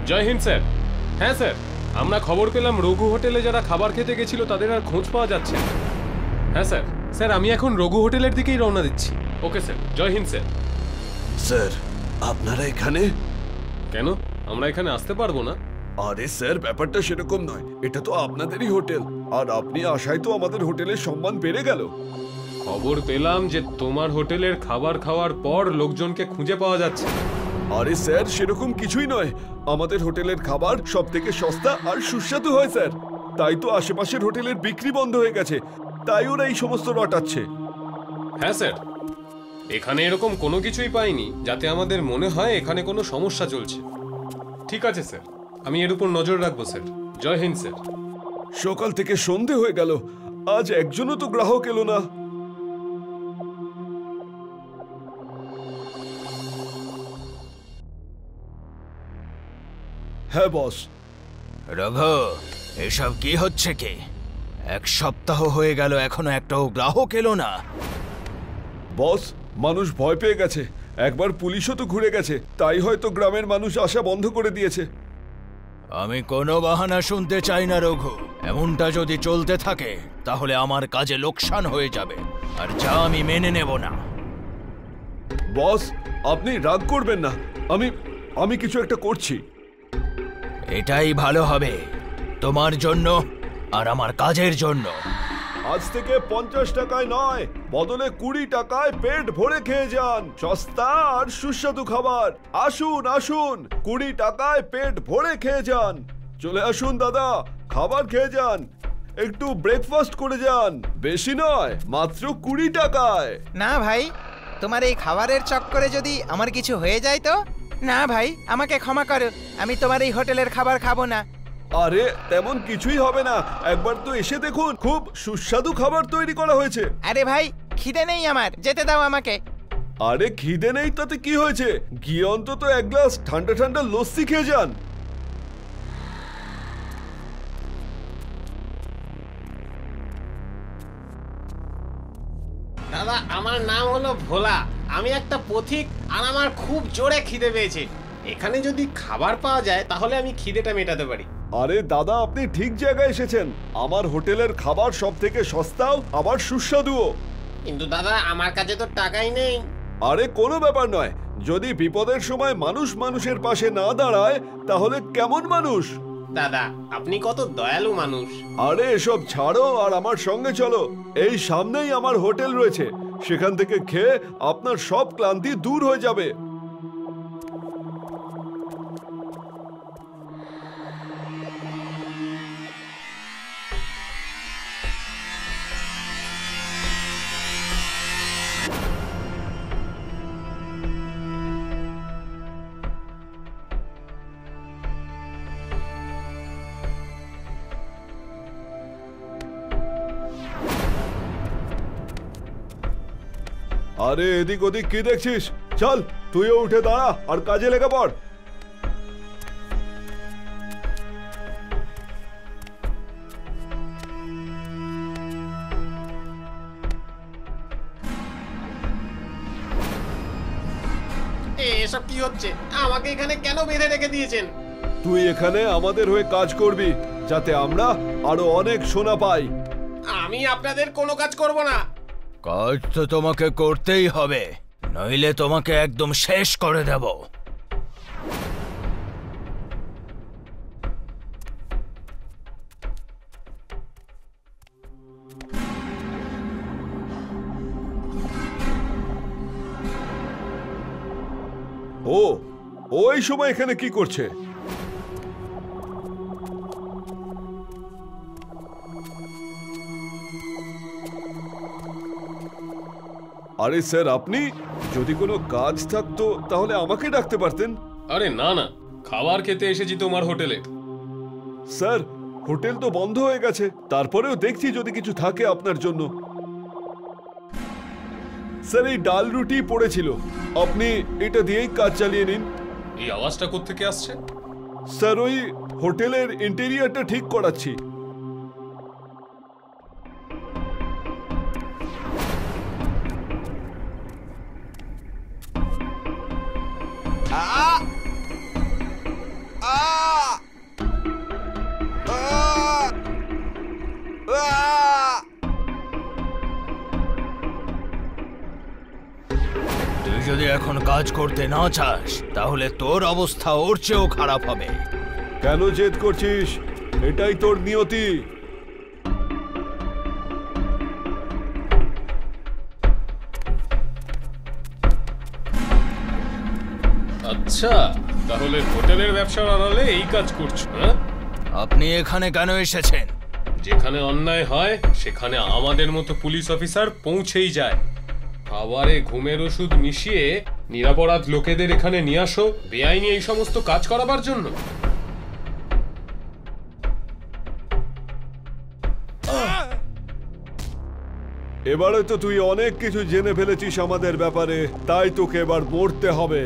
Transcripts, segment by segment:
জয় Hind sir. হ্যাঁ sir, আমরা খবর পেলাম রঘু হোটেলে যারা খাবার খেতে গেছিল তাদের আর খোঁজ পাওয়া যাচ্ছে না। হ্যাঁ স্যার। স্যার আমি এখন রঘু হোটেলের দিকেই রওনা দিচ্ছি। ওকে স্যার, জয় হিন্দ স্যার। স্যার আপনারা এখানে? কেন, আমরা এখানে আসতে পারবো না? আরে স্যার, ব্যাপারটা সেরকম নয়, এটা তো আপনাদেরই হোটেল, আর আপনি আসায় তো আমাদের হোটেলের সম্মান বেড়ে গেল। খবর পেলাম যে তোমার হোটেলের খাবার খাওয়ার পর লোকজনকে খুঁজে পাওয়া যাচ্ছে। আরে স্যার, সেরকম কিছুই নয়, আমাদের হোটেলের খাবার সব থেকে সস্তা আর সুস্বাদু হয় স্যার। তাই তো আশেপাশের হোটেলের বিক্রি বন্ধ হয়ে গেছে, তাই ওরা এই সমস্ত রটাচ্ছে। হ্যাঁ স্যার, এখানে এরকম কোনো কিছুই পাইনি যাতে আমাদের মনে হয় এখানে কোনো সমস্যা চলছে। ঠিক আছে স্যার, আমি এর উপর নজর রাখবো স্যার। জয় হিন্দ স্যার। সকাল থেকে সন্ধে হয়ে গেল, আজ একজনও তো গ্রাহক এলো না। হ্যাঁ বস। রঘু, এসব কি হচ্ছে কি? এক সপ্তাহ হয়ে গেল এখনো একটাও গ্রাহক এলো না। বস, মানুষ ভয় পেয়ে গেছে, একবার পুলিশও তো ঘুরে গেছে, তাই হয়তো গ্রামের মানুষ আসা বন্ধ করে দিয়েছে। আমি কোনো বাহানা শুনতে চাই না রঘু। এমনটা যদি চলতে থাকে তাহলে আমার কাজে লোকসান হয়ে যাবে, আর যা আমি মেনে নেব না। বস, আপনি রাগ করবেন না, আমি কিছু একটা করছি। এটাই ভালো হবে তোমার জন্য আর আমার কাজের জন্য। আজ থেকে 50 টাকায় নয়, বদলে 20 টাকায় পেট ভরে খেয়ে যান সস্তা আর সুস্বাদু খাবার। আসুন আসুন, 20 টাকায় পেট ভরে খেয়ে যান। চলে আসুন দাদা, খাবার খেয়ে যান, একটু ব্রেকফাস্ট করে যান। বেশি নয়, মাত্র 20 টাকায়। না ভাই, তোমার এই খাবারের চক্করে যদি আমার কিছু হয়ে যায় তো? না ভাই, আমাকে ক্ষমা করো, আমি তোমার এই হোটেলের খাবার খাবো না। আরে তেমন কিছুই হবে না, একবার তো এসে দেখুন, খুব সুস্বাদু খাবার তৈরি করা হয়েছে। আরে ভাই, খিদে নেই আমার, যেতে দাও আমাকে। আরে খিদে নেই তাতে কি হয়েছে, গিয়ে অন্তত এক গ্লাস ঠান্ডা ঠান্ডা লস্যি খেয়ে যান। দাদা, আমার নাম হলো ভোলা, আমি একটা পথিক, আর আমার খুব জোরে খিদে পেয়েছে। এখানে যদি খাবার পাওয়া যায় তাহলে আমি খিদেটা মেটাতে পারি। আরে দাদা, আপনি ঠিক জায়গায় এসেছেন, আমার হোটেলের খাবার সব থেকে সস্তাও আবার সুস্বাদুও। কিন্তু দাদা, আমার কাছে তো টাকাই নেই। আরে কোনো ব্যাপার নয়, যদি বিপদের সময় মানুষ মানুষের পাশে না দাঁড়ায় তাহলে কেমন মানুষ? দাদা, আপনি কত দয়ালু মানুষ। আরে এসব ছাড়ো আর আমার সঙ্গে চলো, এই সামনেই আমার হোটেল রয়েছে, সেখান থেকে খেয়ে আপনার সব ক্লান্তি দূর হয়ে যাবে। আরে এদিক ওদিক কি দেখছিস, চল তুইও উঠে দাঁড়া আর কাজে লেগে পড়। এসব কি হচ্ছে? আমাকে এখানে কেন বেঁধে রেখে দিয়েছেন? তুই এখানে আমাদের হয়ে কাজ করবি, যাতে আমরা আরো অনেক সোনা পাই। আমি আপনাদের কোনো কাজ করব না। কাজ তো তোমাকে করতেই হবে, নইলে তোমাকে একদম শেষ করে দেব। ও ওই সময় এখানে কি করছে? আরে স্যার, আপনি যদি কোনো কাজ থাকতো তাহলে আমাকে ডাকতে পারতেন। আরে না না, খাবার খেতে এসেছি তোমার হোটেলে। স্যার, হোটেল তো বন্ধ হয়ে গেছে, তারপরেও দেখছি যদি কিছু থাকে আপনার জন্য। স্যার, এই ডাল রুটি পড়েছিল, আপনি এটা দিয়েই কাজ চালিয়ে নিন। এই আওয়াজটা কোত্থেকে আসছে? স্যার, ওই হোটেলের ইন্টেরিয়রটা ঠিক করাচ্ছি। আহ! তুই যদি এখন কাজ করতে না চাস তাহলে তোর অবস্থা ওর চেয়েও খারাপ হবে। কেন জেদ করছিস? এটাই তোর নিয়তি। আচ্ছা, তাহলে হোটেলের ব্যবসার আড়ালে এই কাজ করছো, হ্যাঁ? আপনি এখানে কেন এসেছেন? যেখানে অন্যায় হয় সেখানে আমাদের মতো পুলিশ অফিসার পৌঁছেই যায়। খাবারে ঘুমের ওষুধ মিশিয়ে নিরপরাধ লোকেদের এখানে নিয়ে আসো বেআইনি এই সমস্ত কাজ করাবার জন্য। এবারে তো তুই অনেক কিছু জেনে ফেলেছিস আমাদের ব্যাপারে, তাই তোকে এবার মরতে হবে।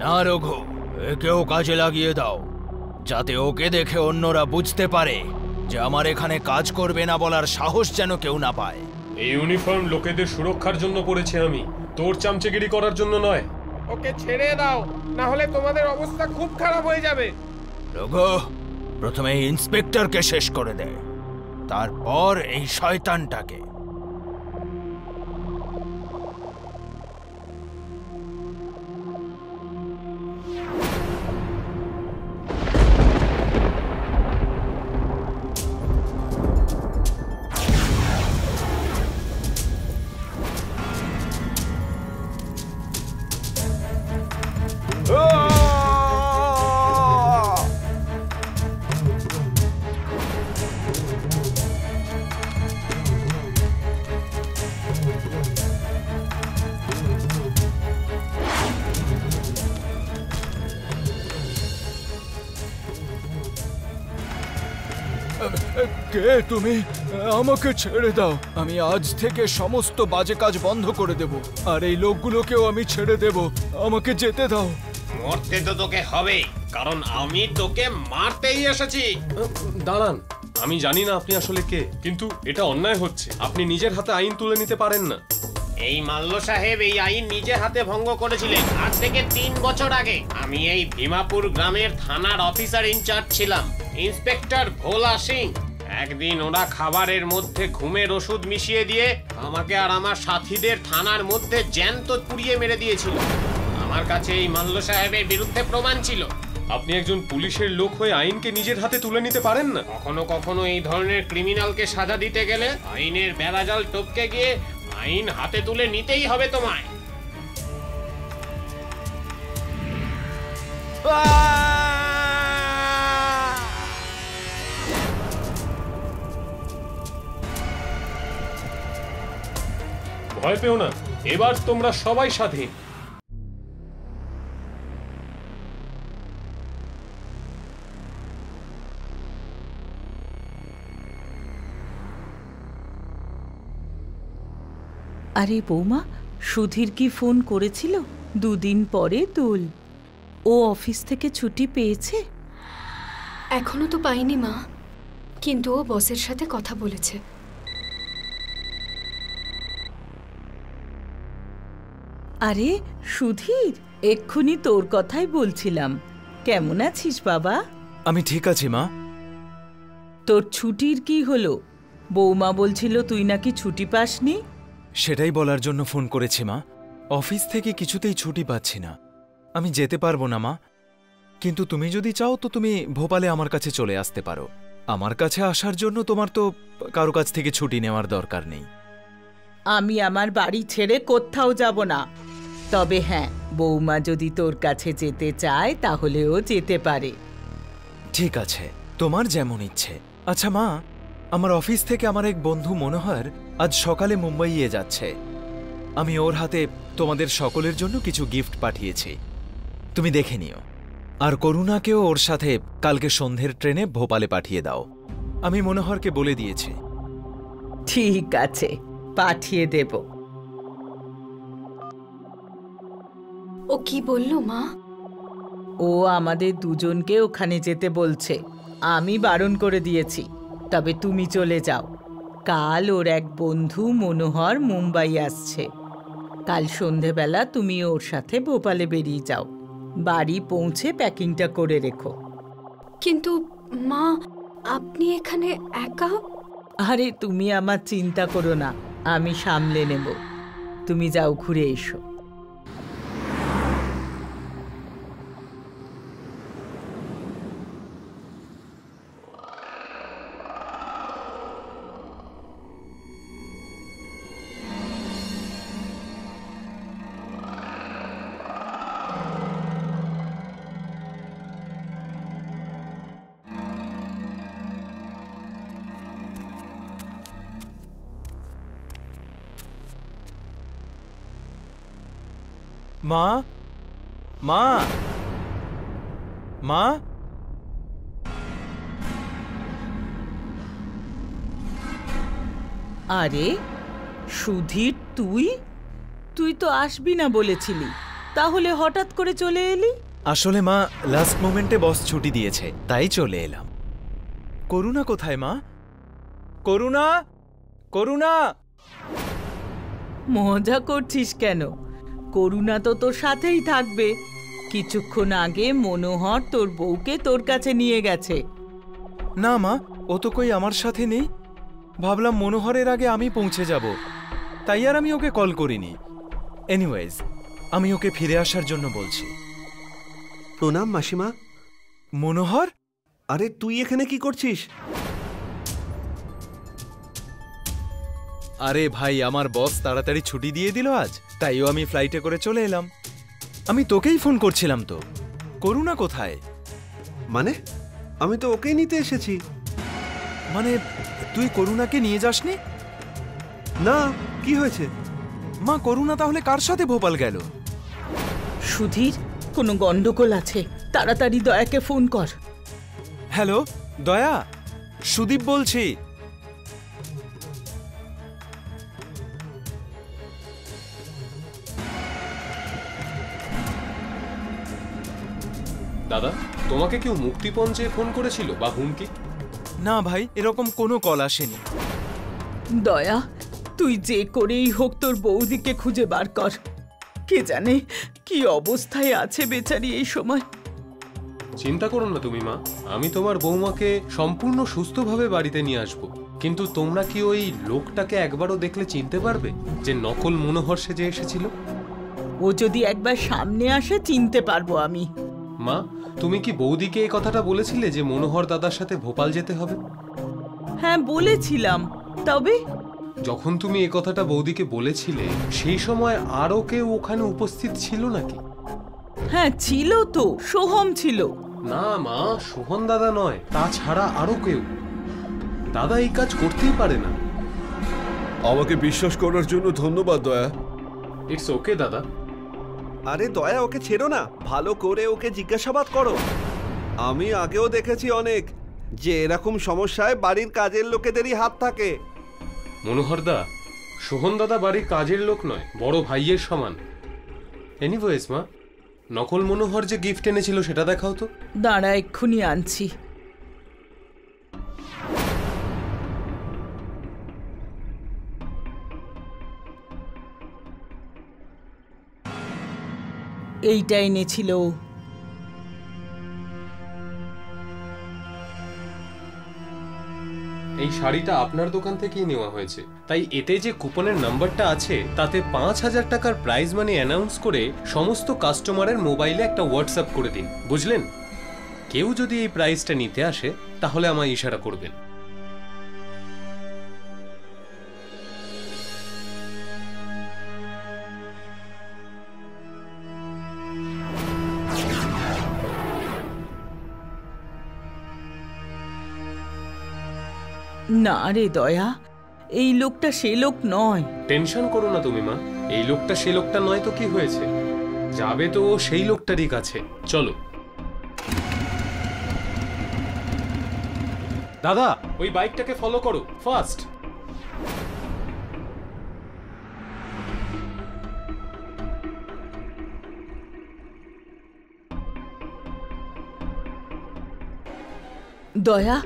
না রঘু, একেও কাজে লাগিয়ে দাও, যাতে ওকে দেখে অন্যরা বুঝতে পারে যে আমার এখানে কাজ করবে না বলার সাহস যেন কেউ না পায়। এই ইউনিফর্ম লোকেদের সুরক্ষার জন্য পরেছি আমি, তোর চামচেগিরি করার জন্য নয়। ওকে ছেড়ে দাও, না হলে তোমাদের অবস্থা খুব খারাপ হয়ে যাবে। রঘু, প্রথমে এই ইন্সপেক্টরকে শেষ করে দে, তারপর এই শয়তানটাকে। কে তুমি? আমাকে ছেড়ে দাও। আমি আজ থেকে সমস্ত বাজে কাজ বন্ধ করে দেব, আর এই লোকগুলোকেও আমি ছেড়ে দেব। আমাকে যেতে দাও। মরতে তো তোকে হবে, কারণ আমি তোকে মারতেই এসেছি। দাঁড়ান, আমি জানি না আপনি আসলে কে, কিন্তু এটা অন্যায় হচ্ছে। আপনি নিজের হাতে আইন তুলে নিতে পারেন না। এই মাল্য সাহেব এই আইন নিজে হাতে ভঙ্গ করেছিলেন আজ থেকে 3 বছর আগে। আমি এই ভীমাপুর গ্রামের থানার অফিসার ইনচার্জ ছিলাম, ইন্সপেক্টর ভোলা সিং। একদিন ওরা খাবারের মধ্যে ঘুমের ওষুধ মিশিয়ে দিয়ে আমাকে আর আমার সাথীদের থানার মধ্যে জ্যান্ত পুড়িয়ে মেরে দিয়েছিল। আমার কাছে এই মাল্য সাহেবের বিরুদ্ধে প্রমাণ ছিল। আপনি একজন পুলিশের লোক হয়ে আইনকে নিজের হাতে তুলে নিতে পারেন না? কখনো কখনো এই ধরনের ক্রিমিনালকে সাজা দিতে গেলে আইনের বেড়াজাল টপকে গিয়ে আইন হাতে তুলে নিতেই হবে তোমায়। ভয় পেও না, এবার তোমরা সবাই স্বাধীন। আরে বৌমা, সুধীর কি ফোন করেছিল? 2 দিন পরে দোল। ও অফিস থেকে ছুটি পেয়েছে? এখনো তো পাইনি মা, কিন্তু ও বসের সাথে কথা বলেছে। আরে সুধীর, এক্ষুনি তোর কথাই বলছিলাম। কেমন আছিস বাবা? আমি ঠিক আছি মা। তোর ছুটির কি হলো? বৌমা বলছিল তুই নাকি ছুটি পাসনি। সেটাই বলার জন্য ফোন করেছি মা। অফিস থেকে কিছুতেই ছুটি পাচ্ছি না। আমি যেতে পারবো না মা, কিন্তু তুমি যদি চাও তো তুমি ভোপালে আমার কাছে চলে আসতে পারো। আমার কাছে আসার জন্য তোমার তো কারো কাছ থেকে ছুটি নেওয়ার দরকার নেই। আমি আমার বাড়ি ছেড়ে কোথাও যাব না। তবে হ্যাঁ, বৌমা যদি তোর কাছে যেতে চায় তাহলে ও যেতে পারে। ঠিক আছে, তোমার যেমন ইচ্ছে। আচ্ছা মা, আমার অফিস থেকে আমার এক বন্ধু মনোহর আজ সকালে মুম্বাইয়ে যাচ্ছে। আমি ওর হাতে তোমাদের সকলের জন্য কিছু গিফট পাঠিয়েছি, তুমি দেখে নিও। আর করুণাকেও ওর সাথে কালকে সন্ধ্যের ট্রেনে ভোপালে পাঠিয়ে দাও। আমি মনোহরকে বলে দিয়েছি। ঠিক আছে, পাঠিয়ে দেব। ও কি বললো মা? ও আমাদের দুজনকে ওখানে যেতে বলছে। আমি বারণ করে দিয়েছি, তবে তুমি চলে যাও। কাল ওর এক বন্ধু মনোহর মুম্বাই আসছে। কাল সন্ধেবেলা তুমি ওর সাথে ভোপালে বেরিয়ে যাও। বাড়ি পৌঁছে প্যাকিংটা করে রেখো। কিন্তু মা, আপনি এখানে একা? আরে তুমি আমার চিন্তা করো না, আমি সামলে নেব। তুমি যাও, ঘুরে এসো। মা, মা, মা, আরে সুধীর, তুই তো আসবি না বলেছিলি, তাহলে হঠাৎ করে চলে এলি? আসলে মা, লাস্ট মোমেন্টে বস ছুটি দিয়েছে, তাই চলে এলাম। করুণা কোথায় মা? করুণা, করুণা! মজা করছিস কেন? করুণা তো তোর সাথেই থাকবে। কিছুক্ষণ আগে মনোহর তোর বউকে তোর কাছে নিয়ে গেছে। না মা, ও তো কই আমার সাথে নেই। ভাবলাম মনোহরের আগে আমি পৌঁছে যাব, তাই আর আমি ওকে কল করিনি। এনিওয়েজ, আমি ওকে ফিরে আসার জন্য বলছি। প্রণাম মাসিমা। মনোহর, আরে তুই এখানে কি করছিস? আরে ভাই, আমার বস তাড়াতাড়ি ছুটি দিয়ে দিল আজ, তাইও আমি ফ্লাইটে করে চলে এলাম। আমি তোকেই ফোন করছিলাম তো। করুণা কোথায়? মানে আমি তো ওকেই নিতে এসেছি। মানে তুই করুণাকে নিয়ে যাসনি? না, কি হয়েছে? মা, করুণা তাহলে কার সাথে ভোপাল গেল? সুধীর, কোনো গন্ডগোল আছে, তাড়াতাড়ি দয়াকে ফোন কর। হ্যালো দয়া, সুদীপ বলছি। দাদা, তোমাকে কেউ মুক্তিপণ চেয়ে ফোন করেছিল বা হুমকি? না ভাই, এরকম কোনো কল আসেনি। দয়া, তুই যে করেই হোক তোর বৌদিকে খুঁজে বার কর। কে জানে কি অবস্থায় আছে বেচারি এই সময়। চিন্তা করো না তুমি মা, আমি তোমার বৌমাকে সম্পূর্ণ সুস্থভাবে বাড়িতে নিয়ে আসবো। কিন্তু তোমরা কি ওই লোকটাকে একবারও দেখলে চিনতে পারবে, যে নকল মনোহর সেজে এসেছিল? ও যদি একবার সামনে আসে চিনতে পারবো আমি। মা, তুমি কি বৌদিকে এই কথাটা বলেছিলে যে মনোহর দাদার সাথে ভোপাল যেতে হবে? হ্যাঁ বলেছিলাম, তবে যখন তুমি এই কথাটা বৌদিকে বলেছিলে সেই সময় আরও কেউ ওখানে উপস্থিত ছিল নাকি? হ্যাঁ ছিল তো, সোহম ছিল। না মা, সোহন দাদা নয়, তাছাড়া আরো কেউ। দাদা এই কাজ করতেই পারে না। আমাকে বিশ্বাস করার জন্য ধন্যবাদ দয়া। ইটস ওকে দাদা। আরে দয়া, ওকে ছেড়ো না, ভালো করে ওকে জিজ্ঞাসাবাদ করো। আমি আগেও দেখেছি অনেক, যে এরকম সমস্যায় বাড়ির কাজের লোকেদেরই হাত থাকে। মনোহর দা, সোহন দাদা বাড়ির কাজের লোক নয়, বড় ভাইয়ের সমান। এনিওয়েজ মা, নকল মনোহর যে গিফট এনেছিল সেটা দেখাও তো। দাঁড়া, এক্ষুনি আনছি। এইটা এনেছিল। এই শাড়িটা আপনার দোকান থেকেই নেওয়া হয়েছে, তাই এতে যে কুপনের নাম্বারটা আছে তাতে 5,000 টাকার প্রাইজ মানি অ্যানাউন্স করে সমস্ত কাস্টমারের মোবাইলে একটা হোয়াটসঅ্যাপ করে দিন, বুঝলেন? কেউ যদি এই প্রাইজটা নিতে আসে তাহলে আমায় ইশারা করবেন। না রে দয়া, এই লোকটা সে লোক নয়। টেনশন করো না তুমি মা, এই লোকটা সে লোকটা নয় তো কি হয়েছে, যাবে তো ও সেই লোকটারই কাছে। চলো দাদা, ওই বাইকটাকে ফলো করো, ফাস্ট। দয়া,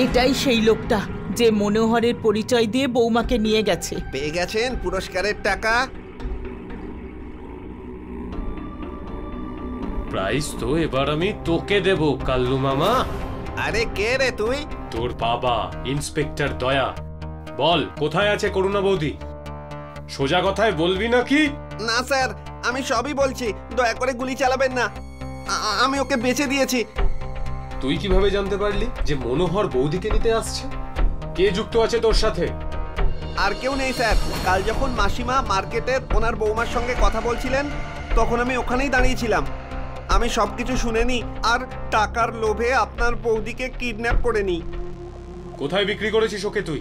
এটাই সেই লোকটা যে মনোহরের পরিচয় দিয়ে বৌমাকে নিয়ে গেছে। পেয়ে গেছেন পুরস্কারের টাকা। প্রাইজ তো এবার আমি তোকে দেব কাল্লু মামা। আরে কে রে তুই? তোর বাবা ইন্সপেক্টর দয়া। বল কোথায় আছে করুণা বৌদি? সোজা কথায় বলবি নাকি? না স্যার, আমি সবই বলছি, দয়া করে গুলি চালাবেন না। আমি ওকে বেঁচে দিয়েছি। তুই কিভাবে জানতে পারলি যে মনোহর বৌদিকে নিতে আসছে? কে যুক্ত আছে তোর সাথে? আর কেউ নেই স্যার। কাল যখন মাসিমা মার্কেটের ওনার বৌমার সঙ্গে কথা বলছিলেন, তখন আমি ওখানেই দাঁড়িয়েছিলাম। আমি সবকিছু শুনেনি আর টাকার লোভে আপনার বৌদিকে কিডন্যাপ করে নিই। কোথায় বিক্রি করেছিস ওকে তুই?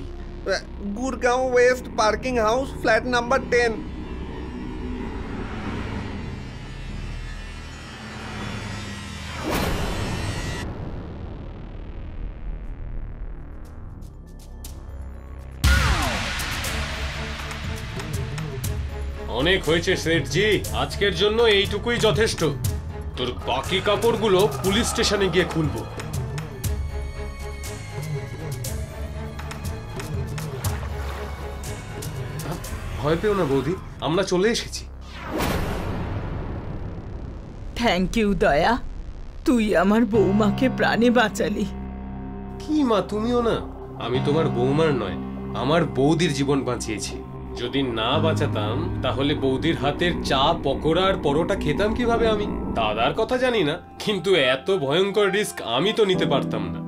Gurgaon West parking house, flat number 10। অনেক হয়েছে শেঠজি, আজকের জন্য এইটুকুই যথেষ্ট। তোর বাকি কাপড়গুলো পুলিশ স্টেশনে গিয়ে খুলবো। ভয় পেও না বৌদি, আমরা চলে এসেছি। থ্যাংক ইউ দয়া, তুই আমার বৌমাকে প্রাণে বাঁচালি। কি মা, তুমিও না? আমি তোমার বৌমার নয়, আমার বৌদির জীবন বাঁচিয়েছি। যদি না বাঁচাতাম তাহলে বৌদির হাতের চা, পকোড়া আর পরোটা খেতাম কিভাবে আমি? দাদার কথা জানি না, কিন্তু এত ভয়ঙ্কর রিস্ক আমি তো নিতে পারতাম না।